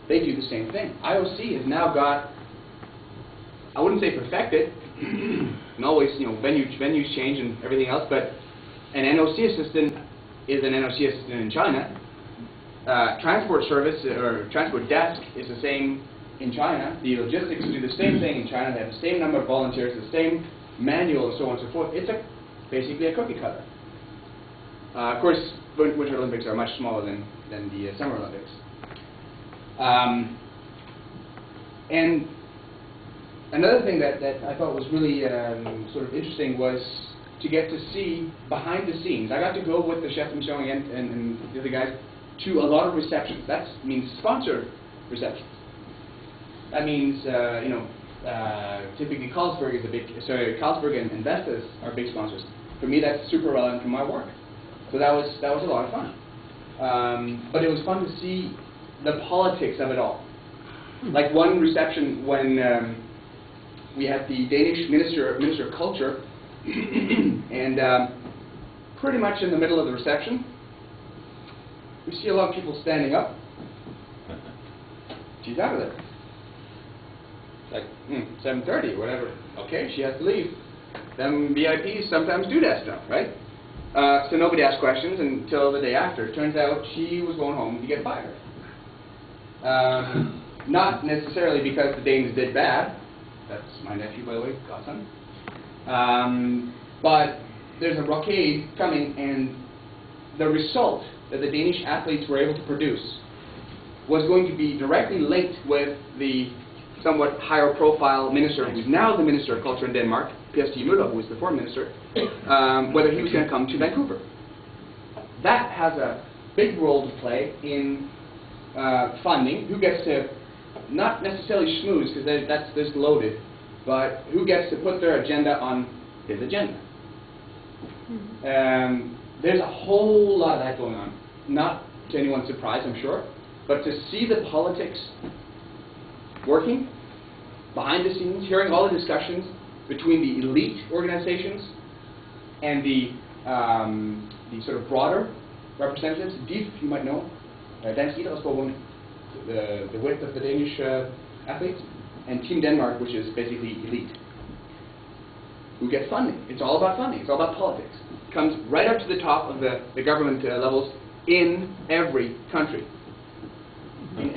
they do the same thing. IOC has now got, I wouldn't say perfected, and always, venues change and everything else, but an NOC assistant is an NOC assistant in China. Transport service, or transport desk, is the same in China. The logistics do the same thing in China. They have the same number of volunteers, the same manual, and so on and so forth. It's basically a cookie cutter. Of course, Winter Olympics are much smaller than the Summer Olympics. And another thing that I thought was really sort of interesting was to get to see behind the scenes. I got to go with the chef and showing and the other guys to a lot of receptions. That means sponsored receptions. That means typically Carlsberg is Carlsberg and Vestas are big sponsors. For me, that's super relevant to my work. So that was a lot of fun. But it was fun to see the politics of it all. Like one reception when we had the Danish Minister of Culture, and pretty much in the middle of the reception, we see a lot of people standing up. She's out of there. Like 7:30 or whatever. Okay, she has to leave. Them VIPs sometimes do that stuff, right? So nobody asked questions until the day after. It turns out she was going home to get fired. Not necessarily because the Danes did bad. That's my nephew, by the way, godson. But there's a blockade coming, and the result that the Danish athletes were able to produce was going to be directly linked with the somewhat higher profile minister, who's now the Minister of Culture in Denmark, P.S.T. Møller, who was the former minister, whether he was going to come to Vancouver. That has a big role to play in funding. Who gets to, not necessarily schmooze, because that's this loaded, but who gets to put their agenda on his agenda. There's a whole lot of that going on. Not to anyone's surprise, I'm sure, but to see the politics working behind the scenes, hearing all the discussions between the elite organizations and the sort of broader representatives. DIF, you might know, Dansk Idrætsforbund, the width of the Danish athletes, and Team Denmark, which is basically elite, who get funding. It's all about funding. It's all about politics. It comes right up to the top of the government levels in every country. In every